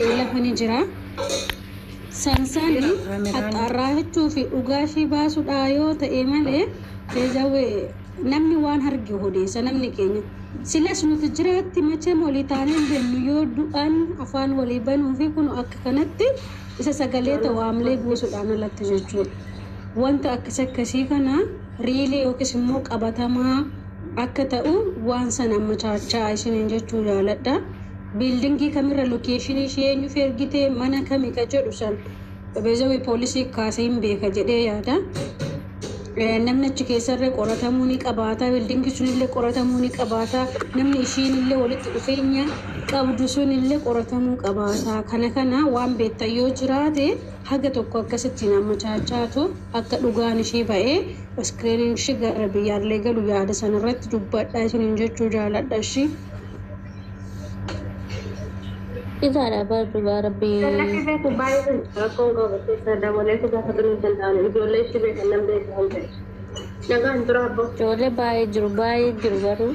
lafani jira sansani haxarraachuu fi dhugaashii baasuudha yoo ta'e malee deezawe namni waan hargi hodeessa namni keenya silas nuti jiraatti macha molii taaneen bennu yoo du'an afaan walii banuu fi kun akka kanatti isa sagalee tawaamlee buusuudhaan alatti jechuudha wanta akkasii kana riilee yookiis immoo qabatamaa akka ta'u waan sana machaachaa isiniin jechuu jaaladha biildingii kamirra lokeeshinii ishee eenyu fergite mana kamii ka jedhu san beezawi poolisii kaasee hin beeka jedhee yaada namni achi keessarra qoratamuu ni qabaata biildingii sunillee qoratamuu ni qabaata namni ishiinillee walitti dhufeenya qabdu sunillee qoratamuu qabaata kana waan beekta yoo jiraate haga tokko akkasitti nama chaachaatu akka dhugaan ishee ba'ee iskiriiniin ishee gara biyyaallee galu yaada sanarratti dubbadhaa isiniin jechuu jaaladha ishee إذا أنا برضو ربي. لكن بيت بايظ كونغو بس هذا ولا كذا خدمة تنتظر يقول ليش بيت النم بيت هم بيت. لكن ترابو. جوله باي جربارو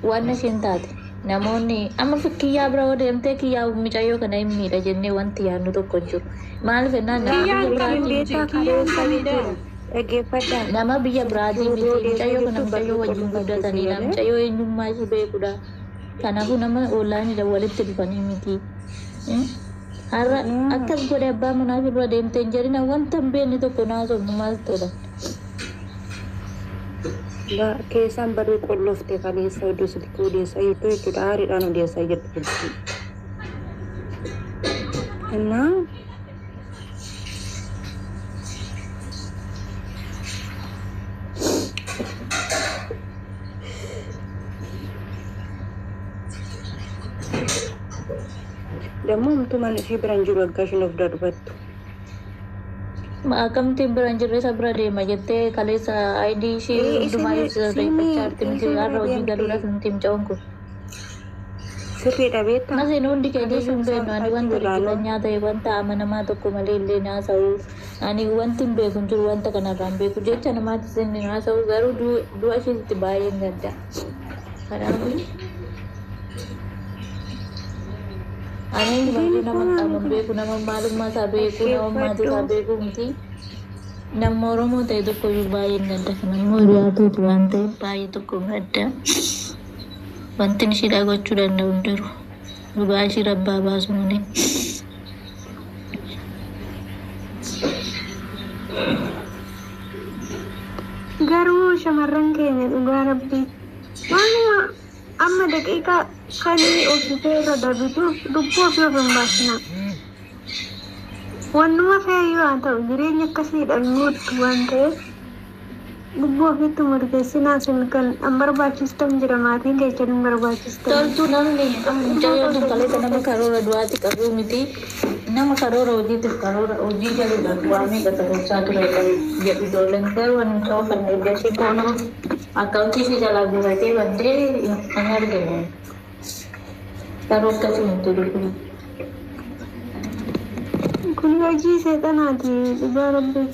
وانا شنتات. نموني أما فكيا برا ودمته كيا ميجايو كنا يميرا جنني وانتي أنو تو كنجور. مال فينا nama biyya Brazil miti cayo kana bayo wajin buda tani nam cayo inu masih be kuda kanaku nama online da walitti dhufanii miti har'a akkas godhe abbaa manaa fi dura deemtee hin jedhina wanta hin beekne tokko naasofnu maal ta'udha. Keessaan barree qollofte kaleessa iddoo silkii odeessaa jirtu jechuudha aariidhaan odeessaa jirtu. Innaa ደግሞ ምቱማን እሺ ብራንጅሩ አጋሽን ወፍዳ ዱበቱ Akkamti biraan jirre isa bira deema jettee kaleessa ID ishee hundumaa ibsa miti har'a hojii galuudhaaf nuti himca'uun kun. Sirriidha beektaa? Maseen hundi keenya sun beeknu ani wanta riqilanyaa ta'e wanta amanamaa tokko malee illee naasa'u ani wanti hin beeku jiru wanta kanarraan beeku jecha namaatti sinni naasa'u garuu du'a isheetti baay'ee hin gadda. Kanaafuu ani baay'ee nama qaban beeku nama maalummaa isaa beeku nama maatii isaa beeku miti nama Oromoo ta'e tokko iyyuu baay'ee hin gadda kanammoo hiriyaatuuti waan ta'eef baay'ee tokko gadda wanti ishiidhaa gochuu danda'u hin jiru dhugaa ishii rabbaa baasu malee. Garuu shamarran keenya dhugaa rabbii waanuma amma daqiiqaa kanii ofitee irra darbituuf lubbuu ofii of hin baasina. Wannuma feeyyuu haa ta'u jireenya akkasiidha nuutti waan ta'eef lubbuu ofiitti murteessinaa sun kan an barbaachistan jira maatiin keessa hin barbaachistan. Toltuu namni mucayyoo sun kaleessa nama karoora du'aati qabuu miti nama karoora hojiitiif karoora hojii jaluudhaan waamee qaxarachaa ture jedhu ijoolleen garuu ani ta'uu kan eeggachii koonu akkaawuntii ishee jalaa guuratee baddee kan argamu. Karoo akkasii nuti dubbii. Kun hojii seexanaati dhugaa rabbii.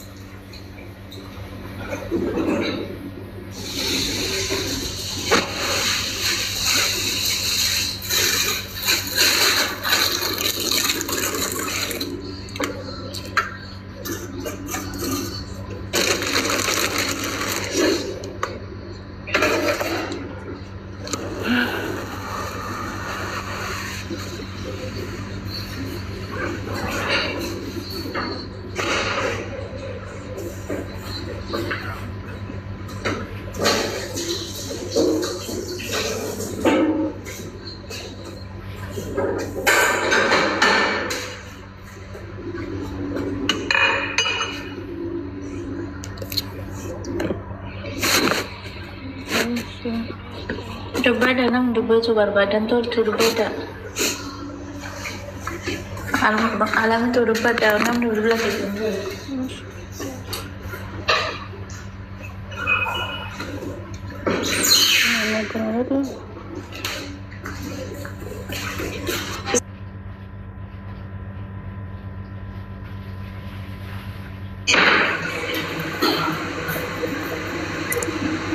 Dubbada nam dubbatu barbaadan toltu dubbata. Alamtu dubbata nam dubbata.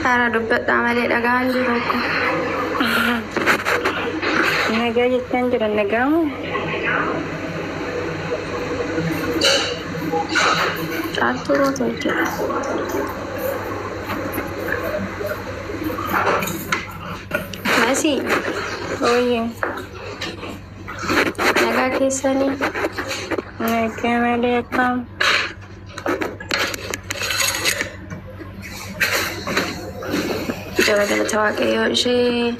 Cara dubbata malee dhagaan jiru ko. nagaa jettaan jiran nagaamu Caaturo jechuudha. Masi, Oye, nagaa keessanii ¿qué me dejan? galata waaqayyoo ishee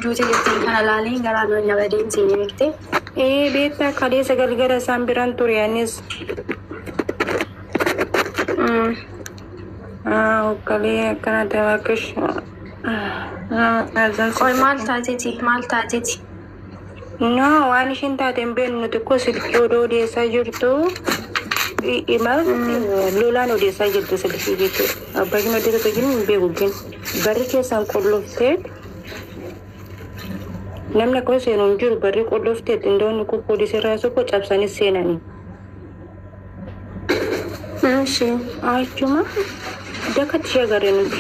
juutii jettiin kana laaliin garaan wal nama deemsiin beekte. Beektaa kaleessa galgala isaan biraan ture anis. Hoggalee akkana ta'akish. Qoy maal taateeti? No, waan ishiin taate hin beeknu nuti ko silkii odoo odeessaa jirtu. Lolaan odeessaa jirtu silkii jechuudha. Abbaatiin odeessaa jiru hin beeku gin. Barri keessaan qolloftee namni akkuma seenuun jiru barri qolloftee xindoonni kun poolisii irraa tokko cabsanis seenanii. Achuma dakatti ishee agarree nuti.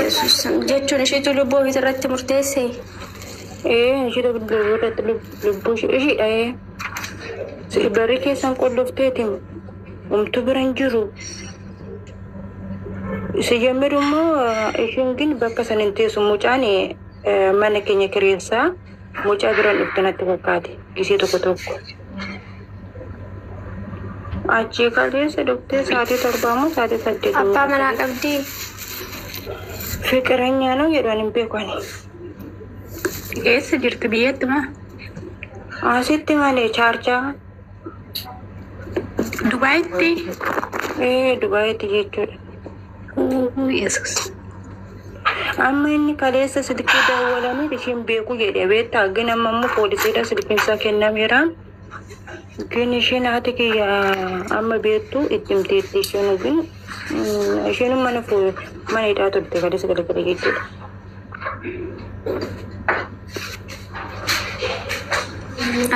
Yesus jechuun isheetu lubbuu ofii irratti murteesse. Ishee lubbuu isheedha. Barri keessaan qollofteetiin umtu biran jiru. Si jammiru immoo isheen gin bakka san hin teessu mucaan mana keenya kireessaa mucaa biran dhufte natti fakkaate gisee tokko. Achii kaleessa dhuftee sa'aatii 7 moo sa'aatii 8. Abbaa manaa qabdi. Fiqireenyaa noo jedhan hin beekani. Eessa jirtu biyyeettuma? Asitti malee chaarchaa. Dubaayitti? Dubaayitti jechuudha. Yesus. Amma inni kaleessa silkii dawwalanii isheen beeku jedhee beektaa gin amma immoo poolisiidha silkiinsaa kennameera. Gin isheen haati kiyya amma beektu itti himteetti isheen gin isheen mana hidhaa turte kaleessa galgala jechuudha.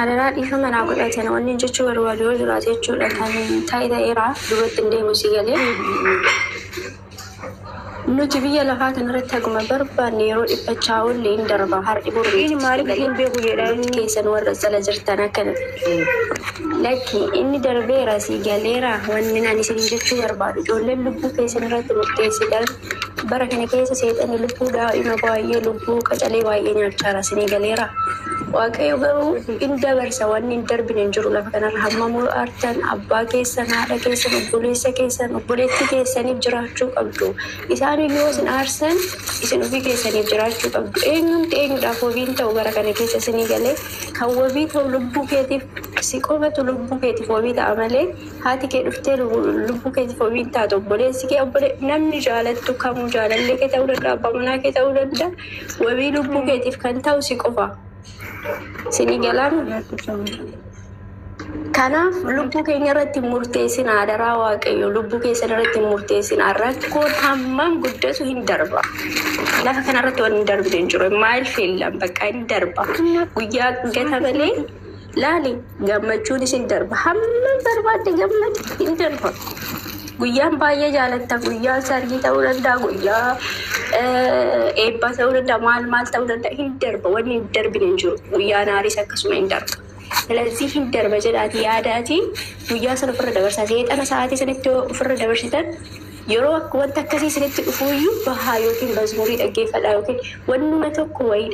Adaraa dhiifa manaa godhatan wanni jechuu barbaadu yoo jiraate jechuudha kan ta'eera duratti hin deemu si galee. Nuti biyya lafaa kanarratti haguma barbaanne yeroo dhiphachaa ollee hin darba har'i boruuti. Maaliif hin beeku jedhanii keessan warra sala jirtan akkana. Lakki inni darbeera si galeera wanni nani isin jechuu barbaadu. Ijoolleen lubbuu keessan irratti murteessidhaan bara kana keessa seexanni lubbuu daa'ima baay'ee lubbuu qacalee baay'ee nyaachaara isin galeera. Waaqayyo garuu hin dabarsa wanni hin darbine hin jiru lafa kanarra hammamuu aartan abbaa keessan haadha keessan obboleessa keessan obboleetti keessaniif jiraachuu qabdu. Isaan iyyuu isin aarsan isin ofii keessaniif jiraachuu qabdu. Eenyuudhaaf wabiin ta'u bara kana keessa isinii galee kan wabii ta'u lubbuu keetiif si qofatu lubbuu keetiif wabii ta'a malee haati kee dhuftee lubbuu keetiif wabii taatu obboleessi kee namni jaalattu kamuu jaalallee kee ta'uu danda'a abbaa manaa kee ta'uu danda'a wabii lubbuu keetiif kan ta'u si qofa. Sinigalaan kanaaf lubbuu keenya irratti murteessin adaraa waaqayyo lubbuu keessan irratti murteessin rakkoon hammam guddatu hin darba. Lafa kanarratti waan hin darbine hin jiru maal feellan bakka hin darba. Guyyaa gata malee laali gammachuunis hin darba hammam barbaadde gammadu hin darba. Guyyaan baay'ee jaalatta guyyaan sargii ta'uu danda'a guyyaa eebba ta'uu danda'a maal ta'uu danda'a hin darba wanni hin darbine hin jiru guyyaan aaris akkasuma hin darba. Lazii hin darba jedhaati yaadaati guyyaa sana ofirra dabarsaa seexana sa'aatii sanitti ofirra dabarsitan yeroo wanta akkasii sanitti dhufuuyyuu bahaa yookiin mazmurii dhaggeeffadhaa yookiin wannuma tokko wayii